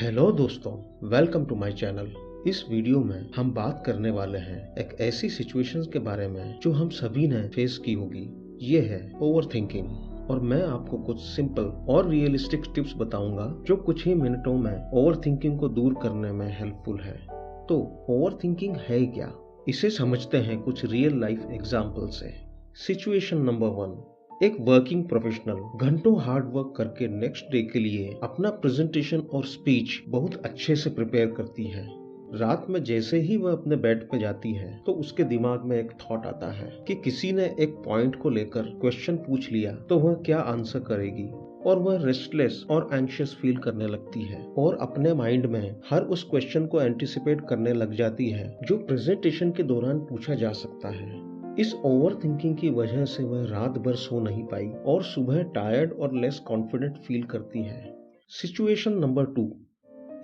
Hello दोस्तों, welcome to my channel. इस video में हम बात करने वाले हैं एक ऐसी सिचुएशंस के बारे में जो हम सभी ने फेस की होगी। ये है ओवरथिंकिंग और मैं आपको कुछ सिंपल और रियलिस्टिक टिप्स बताऊंगा जो कुछ ही मिनटों में ओवरथिंकिंग को दूर करने में हेल्पफुल है। तो ओवरथिंकिंग है क्या, इसे समझते हैं कुछ रियल लाइफ एग्जाम्पल से। सिचुएशन नंबर 1, एक वर्किंग प्रोफेशनल घंटों हार्ड वर्क करके नेक्स्ट डे के लिए अपना प्रेजेंटेशन और स्पीच बहुत अच्छे से प्रिपेयर करती है। रात में जैसे ही वह अपने बेड पे जाती है तो उसके दिमाग में एक थॉट आता है कि किसी ने एक पॉइंट को लेकर क्वेश्चन पूछ लिया तो वह क्या आंसर करेगी, और वह रेस्टलेस और एंशियस फील करने लगती है और अपने माइंड में हर उस क्वेश्चन को एंटिसिपेट करने लग जाती है जो प्रेजेंटेशन के दौरान पूछा जा सकता है। इस ओवर थिंकिंग की वजह से वह रात भर सो नहीं पाई और सुबह टायर्ड और लेस कॉन्फिडेंट फील करती है। सिचुएशन नंबर 2,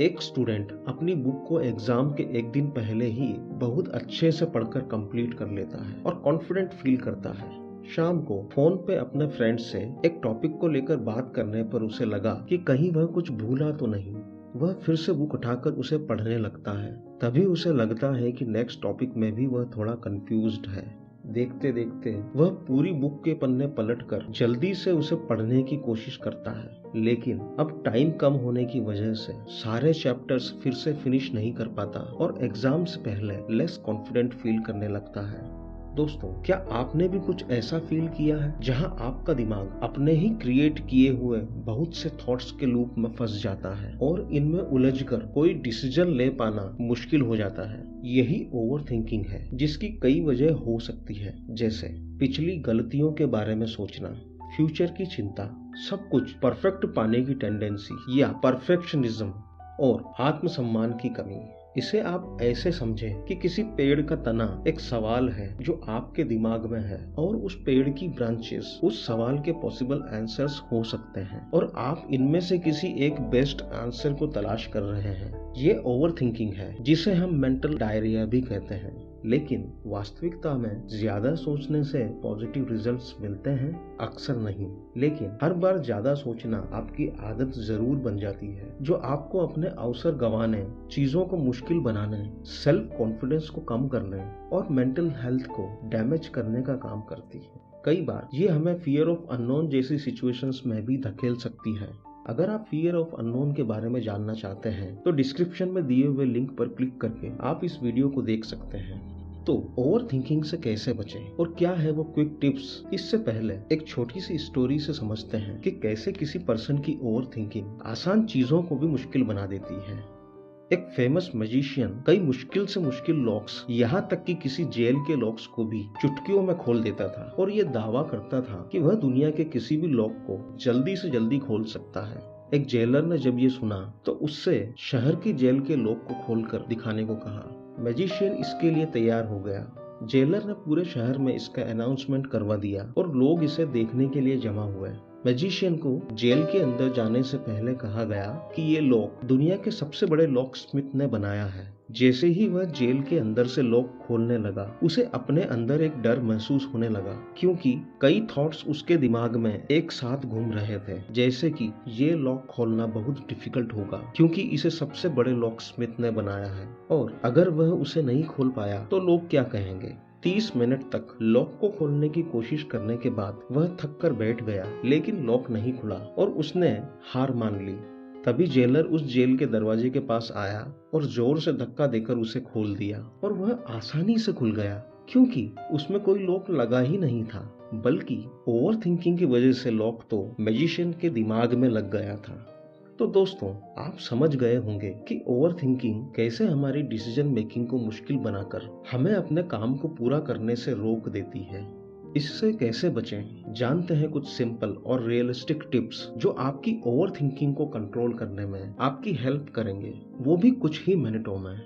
एक स्टूडेंट अपनी बुक को एग्जाम के एक दिन पहले ही बहुत अच्छे से पढ़कर कंप्लीट कर लेता है और कॉन्फिडेंट फील करता है। शाम को फोन पे अपने फ्रेंड से एक टॉपिक को लेकर बात करने पर उसे लगा कि कहीं वह कुछ भूला तो नहीं। वह फिर से बुक उठाकर उसे पढ़ने लगता है। तभी उसे लगता है कि नेक्स्ट टॉपिक में भी वह थोड़ा कंफ्यूज्ड है। देखते देखते वह पूरी बुक के पन्ने पलटकर जल्दी से उसे पढ़ने की कोशिश करता है, लेकिन अब टाइम कम होने की वजह से सारे चैप्टर्स फिर से फिनिश नहीं कर पाता और एग्जाम से पहले लेस कॉन्फिडेंट फील करने लगता है। दोस्तों, क्या आपने भी कुछ ऐसा फील किया है जहां आपका दिमाग अपने ही क्रिएट किए हुए बहुत से थॉट्स के लूप में फंस जाता है और इनमें उलझकर कोई डिसीजन ले पाना मुश्किल हो जाता है? यही ओवरथिंकिंग है, जिसकी कई वजह हो सकती है, जैसे पिछली गलतियों के बारे में सोचना, फ्यूचर की चिंता, सब कुछ परफेक्ट पाने की टेंडेंसी या परफेक्शनिज्म और आत्मसम्मान की कमी। इसे आप ऐसे समझें कि किसी पेड़ का तना एक सवाल है जो आपके दिमाग में है और उस पेड़ की ब्रांचेस उस सवाल के पॉसिबल आंसर्स हो सकते हैं और आप इनमें से किसी एक बेस्ट आंसर को तलाश कर रहे हैं। ये ओवरथिंकिंग है, जिसे हम मेंटल डायरिया भी कहते हैं। लेकिन वास्तविकता में ज्यादा सोचने से पॉजिटिव रिजल्ट्स मिलते हैं? अक्सर नहीं, लेकिन हर बार ज्यादा सोचना आपकी आदत जरूर बन जाती है जो आपको अपने अवसर गंवाने, चीजों को मुश्किल बनाने, सेल्फ कॉन्फिडेंस को कम करने और मेंटल हेल्थ को डैमेज करने का काम करती है। कई बार ये हमें फियर ऑफ अननोन जैसी सिचुएशंस में भी धकेल सकती है। अगर आप फियर ऑफ अननोन के बारे में जानना चाहते हैं तो डिस्क्रिप्शन में दिए हुए लिंक पर क्लिक करके आप इस वीडियो को देख सकते हैं। तो ओवर थिंकिंग से कैसे बचें और क्या है वो क्विक टिप्स? इससे पहले एक छोटी सी स्टोरी से समझते हैं कि कैसे किसी पर्सन की ओवर थिंकिंग आसान चीजों को भी मुश्किल बना देती है। एक फेमस मैजिशियन कई मुश्किल से मुश्किल लॉक्स, यहाँ तक कि किसी जेल के लॉक्स को भी चुटकियों में खोल देता था और ये दावा करता था कि वह दुनिया के किसी भी लॉक को जल्दी से जल्दी खोल सकता है। एक जेलर ने जब ये सुना तो उससे शहर की जेल के लॉक को खोलकर दिखाने को कहा। मैजिशियन इसके लिए तैयार हो गया। जेलर ने पूरे शहर में इसका अनाउंसमेंट करवा दिया और लोग इसे देखने के लिए जमा हुए। मैजिशियन को जेल के अंदर जाने से पहले कहा गया कि ये लॉक दुनिया के सबसे बड़े लॉक स्मिथ ने बनाया है। जैसे ही वह जेल के अंदर से लॉक खोलने लगा, उसे अपने अंदर एक डर महसूस होने लगा, क्योंकि कई थॉट्स उसके दिमाग में एक साथ घूम रहे थे, जैसे कि ये लॉक खोलना बहुत डिफिकल्ट होगा क्योंकि इसे सबसे बड़े लॉक स्मिथ ने बनाया है, और अगर वह उसे नहीं खोल पाया तो लोग क्या कहेंगे। 30 मिनट तक लॉक को खोलने की कोशिश करने के बाद वह थक कर बैठ गया, लेकिन लॉक नहीं खुला और उसने हार मान ली। तभी जेलर उस जेल के दरवाजे के पास आया और जोर से धक्का देकर उसे खोल दिया और वह आसानी से खुल गया, क्योंकि उसमें कोई लॉक लगा ही नहीं था, बल्कि ओवर थिंकिंग की वजह से लॉक तो मैजिशियन के दिमाग में लग गया था। तो दोस्तों, आप समझ गए होंगे कि ओवरथिंकिंग कैसे हमारी डिसीजन मेकिंग को मुश्किल बनाकर हमें अपने काम को पूरा करने से रोक देती है। इससे कैसे बचें, जानते हैं कुछ सिंपल और रियलिस्टिक टिप्स जो आपकी ओवरथिंकिंग को कंट्रोल करने में आपकी हेल्प करेंगे, वो भी कुछ ही मिनटों में।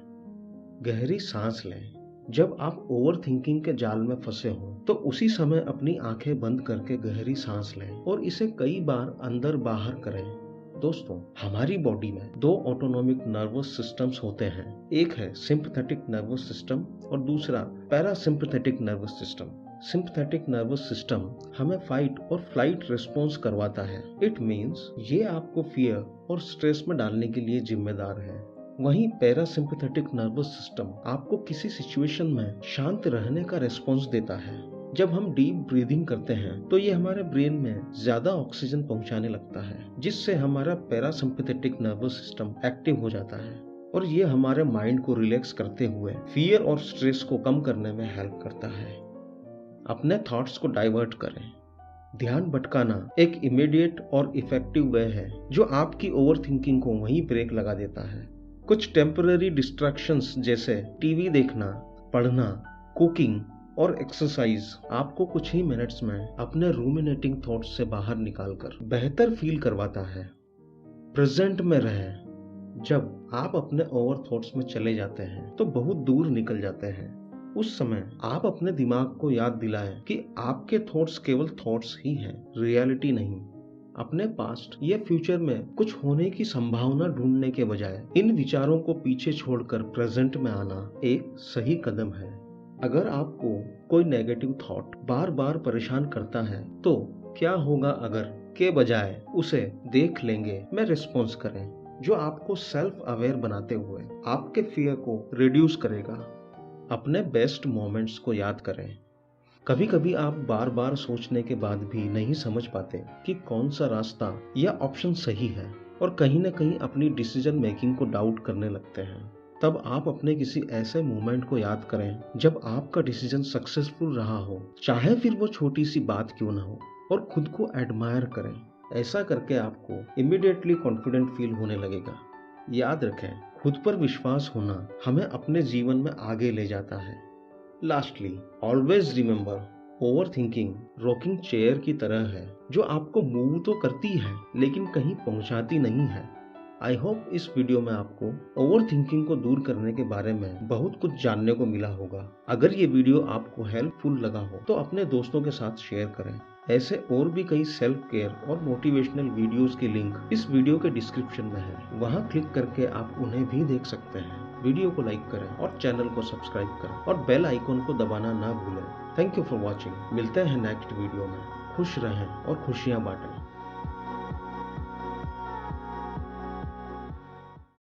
गहरी सांस लें। जब आप ओवरथिंकिंग के जाल में फंसे हो तो उसी समय अपनी आंखें बंद करके गहरी सांस लें और इसे कई बार अंदर बाहर करें। दोस्तों, हमारी बॉडी में दो ऑटोनोमिक नर्वस सिस्टम्स होते हैं। एक है सिंपैथेटिक नर्वस सिस्टम और दूसरा parasympathetic nervous system. Sympathetic nervous system हमें फाइट और फ्लाइट रिस्पॉन्स करवाता है। इट मीन्स ये आपको फियर और स्ट्रेस में डालने के लिए जिम्मेदार है। वहीं पैरासिम्पैथेटिक नर्वस सिस्टम आपको किसी सिचुएशन में शांत रहने का रिस्पॉन्स देता है। जब हम डीप ब्रीदिंग करते हैं तो ये हमारे ब्रेन में ज्यादा ऑक्सीजन पहुंचाने लगता है, जिससे हमारा पैरासिम्पैथेटिक नर्वस सिस्टम एक्टिव हो जाता है और ये हमारे माइंड को रिलैक्स करते हुए फियर और स्ट्रेस को कम करने में हेल्प करता है। अपने थॉट्स को डाइवर्ट करें। ध्यान भटकाना एक इमीडिएट और इफेक्टिव वे है जो आपकी ओवरथिंकिंग को वहीं ब्रेक लगा देता है। कुछ टेम्पररी डिस्ट्रैक्शंस जैसे टीवी देखना, पढ़ना, कुकिंग और एक्सरसाइज आपको कुछ ही मिनट्स में अपने रूमिनेटिंग थॉट्स से बाहर निकालकर बेहतर फील करवाता है। प्रेजेंट में रहें। जब आप अपने ओवर थॉट्स में चले जाते हैं तो बहुत दूर निकल जाते हैं। उस समय आप अपने दिमाग को याद दिलाएं कि आपके थॉट्स केवल थॉट्स ही हैं, रियलिटी नहीं। अपने पास्ट या फ्यूचर में कुछ होने की संभावना ढूंढने के बजाय इन विचारों को पीछे छोड़कर प्रेजेंट में आना एक सही कदम है। अगर आपको कोई नेगेटिव थॉट बार बार परेशान करता है तो क्या होगा अगर के बजाय उसे देख लेंगे में रिस्पॉन्स करें, जो आपको सेल्फ अवेयर बनाते हुए आपके फियर को रिड्यूस करेगा। अपने बेस्ट मोमेंट्स को याद करें। कभी कभी आप बार बार सोचने के बाद भी नहीं समझ पाते कि कौन सा रास्ता या ऑप्शन सही है और कहीं न कहीं अपनी डिसीजन मेकिंग को डाउट करने लगते हैं। तब आप अपने किसी ऐसे मोमेंट को याद करें जब आपका डिसीजन सक्सेसफुल रहा हो, चाहे फिर वो छोटी सी बात क्यों ना हो, और खुद को एडमायर करें। ऐसा करके आपको इमीडिएटली कॉन्फिडेंट फील होने लगेगा। याद रखें, खुद पर विश्वास होना हमें अपने जीवन में आगे ले जाता है। Lastly, always remember, overthinking rocking chair की तरह है जो आपको मूव तो करती है लेकिन कहीं पहुंचाती नहीं है। आई होप इस वीडियो में आपको ओवरथिंकिंग को दूर करने के बारे में बहुत कुछ जानने को मिला होगा। अगर ये वीडियो आपको हेल्पफुल लगा हो तो अपने दोस्तों के साथ शेयर करें। ऐसे और भी कई सेल्फ केयर और मोटिवेशनल वीडियोस की लिंक इस वीडियो के डिस्क्रिप्शन में है, वहां क्लिक करके आप उन्हें भी देख सकते हैं। वीडियो को लाइक करें और चैनल को सब्सक्राइब करें और बेल आइकन को दबाना ना भूलें। Thank you for watching. मिलते हैं नेक्स्ट वीडियो में। खुश रहें और खुशियां बांटें।